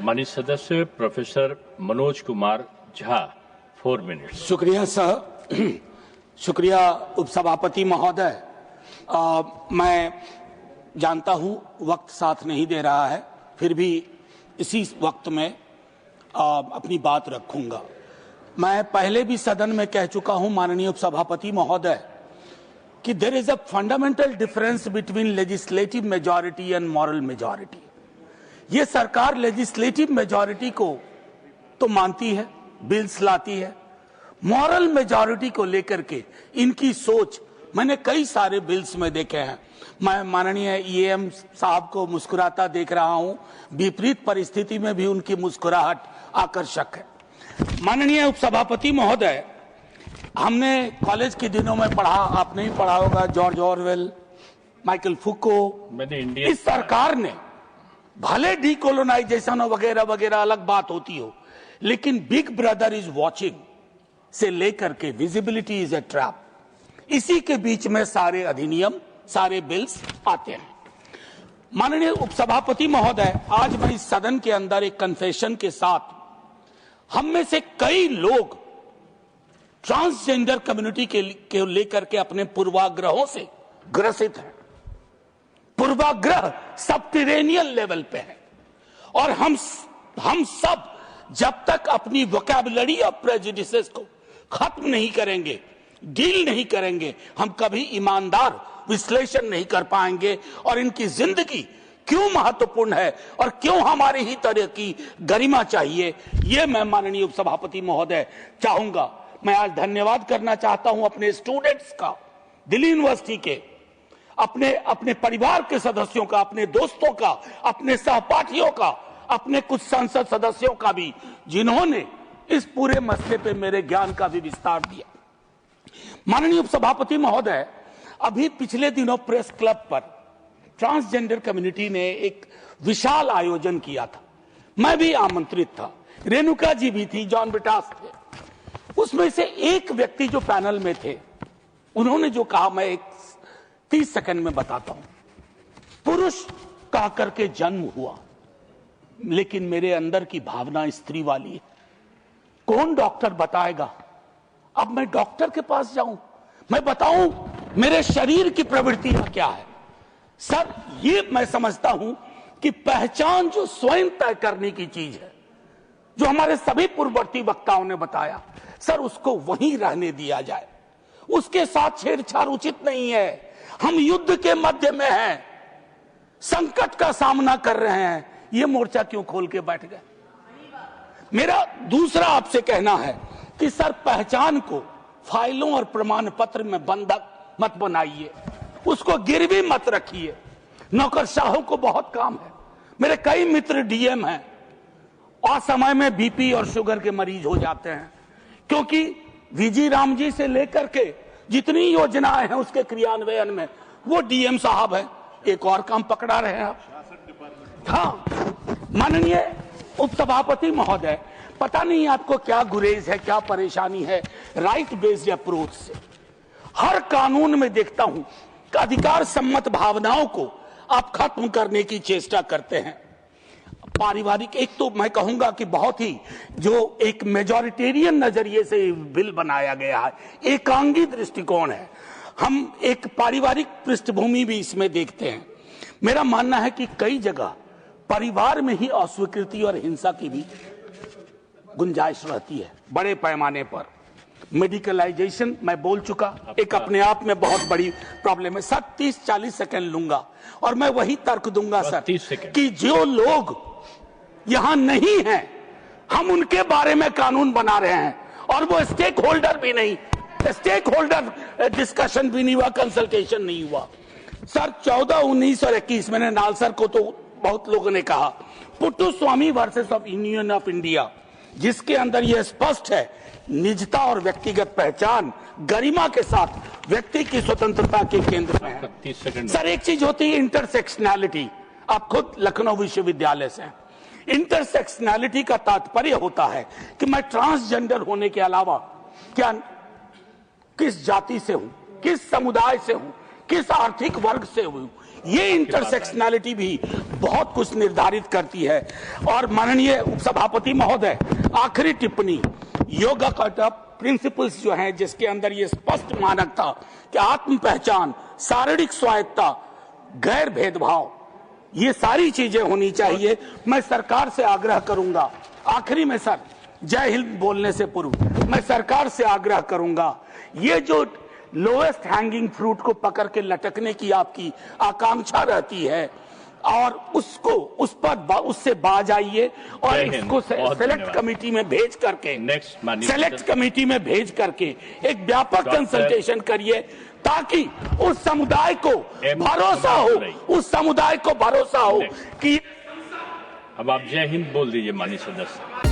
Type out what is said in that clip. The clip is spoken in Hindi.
माननीय सदस्य प्रोफेसर मनोज कुमार झा 4 मिनट्स। शुक्रिया सर, शुक्रिया उपसभापति महोदय। मैं जानता हूं वक्त साथ नहीं दे रहा है, फिर भी इसी वक्त में अपनी बात रखूंगा। मैं पहले भी सदन में कह चुका हूं माननीय उपसभापति महोदय कि there is a fundamental difference between legislative majority and moral majority. ये सरकार लेजिस्लेटिव मेजॉरिटी को तो मानती है, बिल्स लाती है, मॉरल मेजॉरिटी को लेकर के इनकी सोच मैंने कई सारे बिल्स में देखे हैं। मैं माननीय ईएम साहब को मुस्कुराता देख रहा हूं, विपरीत परिस्थिति में भी उनकी मुस्कुराहट आकर्षक है। माननीय उपसभापति महोदय, हमने कॉलेज के दिनों में पढ़ा, आपने भी पढ़ा होगा, जॉर्ज ऑरवेल, माइकल फुको। इस सरकार ने भले डीकोलोनाइजेशन वगैरह वगैरह अलग बात होती हो, लेकिन बिग ब्रदर इज वॉचिंग से लेकर के विजिबिलिटी इज ए ट्रैप, इसी के बीच में सारे अधिनियम, सारे बिल्स आते हैं। माननीय उपसभापति महोदय, आज मैं इस सदन के अंदर एक कन्फेशन के साथ, हम में से कई लोग ट्रांसजेंडर कम्युनिटी के लेकर के अपने पूर्वाग्रहों से ग्रसित हैं। पूर्वाग्रह सबटेरेनियन लेवल पे है और हम सब जब तक अपनी वोकैबुलरी ऑफ प्रेजुडिसेस को खत्म नहीं करेंगे, डील नहीं करेंगे, हम कभी ईमानदार विश्लेषण नहीं कर पाएंगे और इनकी जिंदगी क्यों महत्वपूर्ण है और क्यों हमारे ही तरह की गरिमा चाहिए, ये मैं माननीय उपसभापति महोदय चाहूंगा। मैं आज धन्यवाद करना चाहता हूं अपने स्टूडेंट्स का, दिल्ली यूनिवर्सिटी के, अपने परिवार के सदस्यों का, अपने दोस्तों का, अपने सहपाठियों का, अपने कुछ संसद सदस्यों का भी, जिन्होंने इस पूरे मसले पे मेरे ज्ञान का भी विस्तार दिया। माननीय उपसभापति महोदय, अभी पिछले दिनों प्रेस क्लब पर ट्रांसजेंडर कम्युनिटी ने एक विशाल आयोजन किया था। मैं भी आमंत्रित था, रेणुका जी भी थी, जॉन ब्रिटास थे। उसमें से एक व्यक्ति जो पैनल में थे, उन्होंने जो कहा मैं एक 30 सेकंड में बताता हूं। पुरुष कह करके जन्म हुआ, लेकिन मेरे अंदर की भावना स्त्री वाली है। कौन डॉक्टर बताएगा? अब मैं डॉक्टर के पास जाऊं, मैं बताऊं मेरे शरीर की प्रवृत्तियां क्या है? सर, ये मैं समझता हूं कि पहचान जो स्वयं तय करने की चीज है, जो हमारे सभी पूर्ववर्ती वक्ताओं ने बताया, सर उसको वहीं रहने दिया जाए, उसके साथ छेड़छाड़ उचित नहीं है। हम युद्ध के मध्य में हैं, संकट का सामना कर रहे हैं, ये मोर्चा क्यों खोल के बैठ गए? मेरा दूसरा आपसे कहना है कि सर, पहचान को फाइलों और प्रमाण पत्र में बंधक मत बनाइए, उसको गिरवी मत रखिए। नौकरशाहों को बहुत काम है। मेरे कई मित्र डीएम हैं, असमय में बीपी और शुगर के मरीज हो जाते हैं, क्योंकि वीजी राम जी से लेकर के जितनी योजनाएं हैं उसके क्रियान्वयन में वो डीएम साहब है। एक और काम पकड़ा रहे हैं आप। हाँ, माननीय उपसभापति महोदय, पता नहीं आपको क्या गुरेज है, क्या परेशानी है राइट बेस्ड अप्रोच से। हर कानून में देखता हूं कि अधिकार सम्मत भावनाओं को आप खत्म करने की चेष्टा करते हैं। पारिवारिक, एक तो मैं कहूंगा कि बहुत ही जो एक मेजॉरिटेरियन नजरिए से बिल बनाया गया है, एकांगी दृष्टिकोण है। हम एक पारिवारिक पृष्ठभूमि भी इसमें देखते हैं। मेरा मानना है कि कई जगह परिवार में ही अस्वीकृति और हिंसा की भी गुंजाइश रहती है बड़े पैमाने पर। मेडिकलाइजेशन मैं बोल चुका, एक अपने आप में बहुत बड़ी प्रॉब्लम है। सर 30-40 सेकंड लूंगा और मैं वही तर्क दूंगा सर कि जो लोग यहां नहीं हैं, हम उनके बारे में कानून बना रहे हैं और वो स्टेक होल्डर भी नहीं, स्टेक होल्डर डिस्कशन भी नहीं हुआ, कंसल्टेशन नहीं हुआ। सर 14, 19 और 21 मैंने नालसर को तो बहुत लोगों ने कहा, Puttaswamy versus of union of India, जिसके अंदर यह स्पष्ट है निजता और व्यक्तिगत पहचान गरिमा के साथ व्यक्ति की स्वतंत्रता के केंद्र में है। सर एक चीज होती है इंटरसेक्शनैलिटी, आप खुद लखनऊ विश्वविद्यालय से हैं। इंटरसेक्शनैलिटी का तात्पर्य होता है कि मैं ट्रांसजेंडर होने के अलावा क्या किस जाति से हूं, किस समुदाय से हूं, किस आर्थिक वर्ग से हूं, ये इंटरसेक्शनैलिटी भी बहुत कुछ निर्धारित करती है। और माननीय उपसभापति महोदय, आखिरी टिप्पणी, योगा का प्रिंसिपल्स जो हैं, जिसके अंदर ये स्पष्ट मानक था कि आत्म पहचान, शारीरिक स्वायत्ता, गैर भेदभाव, ये सारी चीजें होनी चाहिए। मैं सरकार से आग्रह करूंगा, आखिरी में सर, जय हिंद बोलने से पूर्व मैं सरकार से आग्रह करूंगा, ये जो लोएस्ट हैंगिंग फ्रूट को पकड़ के लटकने की आपकी आकांक्षा रहती है, और उसको उससे बाज आइए और इसको सेलेक्ट कमेटी में भेज करके एक व्यापक कंसल्टेशन करिए, ताकि उस समुदाय को भरोसा हो कि अब आप जय हिंद बोल दीजिए माननीय सदस्य।